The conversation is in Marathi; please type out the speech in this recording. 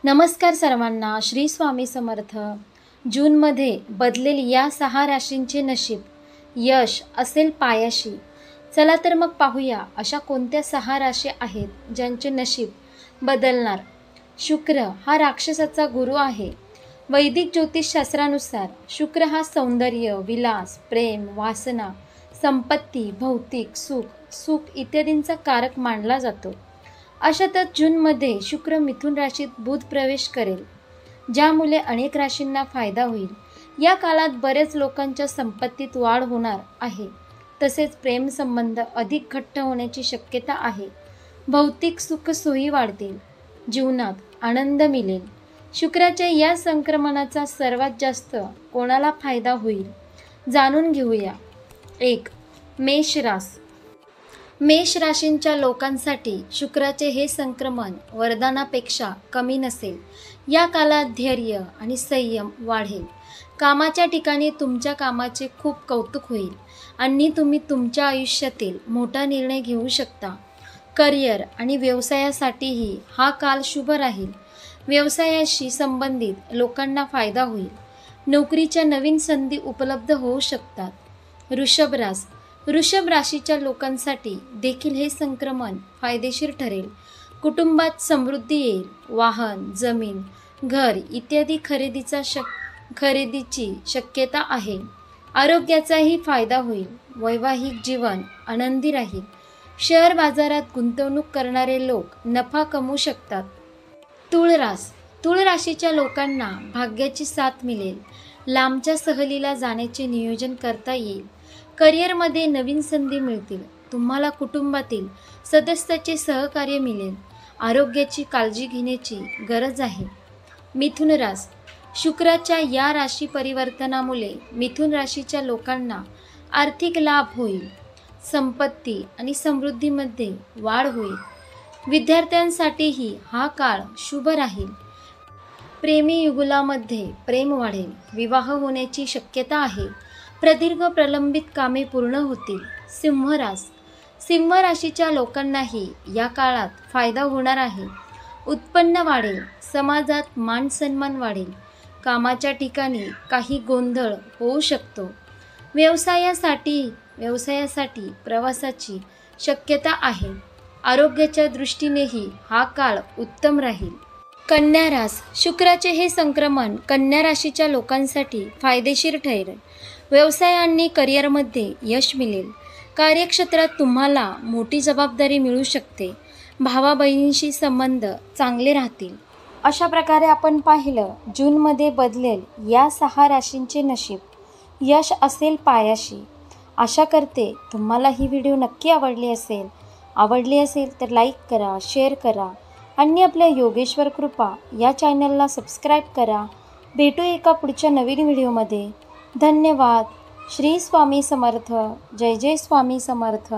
नमस्कार सर्वांना, श्री स्वामी समर्थ. जूनमध्ये बदलेल या 6 राशींचे नशीब. यश असेल पायाशी. चला तर मग पाहूया अशा कोणत्या 6 राशी आहेत ज्यांचे नशीब बदलणार. शुक्र हा राक्षसाचा गुरु आहे. वैदिक ज्योतिषशास्त्रानुसार शुक्र हा सौंदर्य, विलास, प्रेम, वासना, संपत्ती, भौतिक सुख इत्यादींचा कारक मानला जातो. अशातच जूनमध्ये शुक्र मिथुन राशीत बुध प्रवेश करेल, ज्यामुळे अनेक राशींना फायदा होईल. या काळात बरेच लोकांच्या संपत्तीत वाढ होणार आहे. तसेच प्रेमसंबंध अधिक घट्ट होण्याची शक्यता आहे. भौतिक सुखसोयी वाढतील. जीवनात आनंद मिळेल. शुक्राच्या या संक्रमणाचा सर्वात जास्त कोणाला फायदा होईल जाणून घेऊया. 1. मेष रास. मेष राशींच्या लोकांसाठी शुक्राचे हे संक्रमण वरदानापेक्षा कमी नसेल. या काळात धैर्य आणि संयम वाढेल. कामाच्या ठिकाणी तुमच्या कामाचे खूप कौतुक होईल आणि तुम्ही तुमच्या आयुष्यातील मोठा निर्णय घेऊ शकता. करिअर आणि व्यवसायासाठीही हा काळ शुभ राहील. व्यवसायाशी संबंधित लोकांना फायदा होईल. नोकरीच्या नवीन संधी उपलब्ध होऊ शकतात. वृषभ रास. वृषभ राशीच्या लोकांसाठी देखील हे संक्रमण फायदेशीर ठरेल. कुटुंबात समृद्धी येईल. वाहन, जमीन, घर इत्यादी खरेदीची शक्यता आहे. आरोग्याचाही फायदा होईल. वैवाहिक जीवन आनंदी राहील. शेअर बाजारात गुंतवणूक करणारे लोक नफा कमवू शकतात. तुळ रास. तुळ राशीच्या लोकांना भाग्याची साथ मिळेल. लांबच्या सहलीला जाण्याचे नियोजन करता येईल. करिअरमध्ये नवीन संधी मिळतील. तुम्हाला कुटुंबातील सदस्याचे सहकार्य मिळेल. आरोग्याची काळजी घेण्याची गरज आहे. मिथुन रास. शुक्राच्या या राशी परिवर्तनामुळे मिथुन राशीच्या लोकांना आर्थिक लाभ होईल. संपत्ती आणि समृद्धीमध्ये वाढ होईल. विद्यार्थ्यांसाठीही हा काळ शुभ राहील. प्रेमी युगुलामध्ये प्रेम वाढेल. विवाह होण्याची शक्यता आहे. प्रदीर्घ प्रलंबित कामे पूर्ण होतील. सिंह रास. सिंह राशीच्या लोकांनाही या काळात फायदा होणार आहे. उत्पन्न वाढेल. समाजात मान सन्मान वाढेल. कामाच्या ठिकाणी काही गोंधळ होऊ शकतो. व्यवसायासाठी प्रवासाची शक्यता आहे. आरोग्याच्या दृष्टीनेही हा काळ उत्तम राहील. कन्या रास. शुक्राचे हे संक्रमण कन्या राशीच्या लोकांसाठी फायदेशीर ठरेल. व्यवसाय आणि करिअरमध्ये यश मिळेल. कार्यक्षेत्रात तुम्हाला मोठी जबाबदारी मिळू शकते. भावा बहिणींशी संबंध चांगले राहतील. अशा प्रकारे आपण पाहिलं जूनमध्ये बदलेल या 6 राशींचे नशीब. यश असेल पायाशी. आशा करते तुम्हाला ही व्हिडिओ नक्की आवडली असेल तर लाईक करा, शेअर करा आणि आपल्या योगेश्वर कृपा या चॅनलला सबस्क्राईब करा. भेटू एका पुढच्या नवीन व्हिडिओमध्ये. धन्यवाद. श्री स्वामी समर्थ. जय जय स्वामी समर्थ.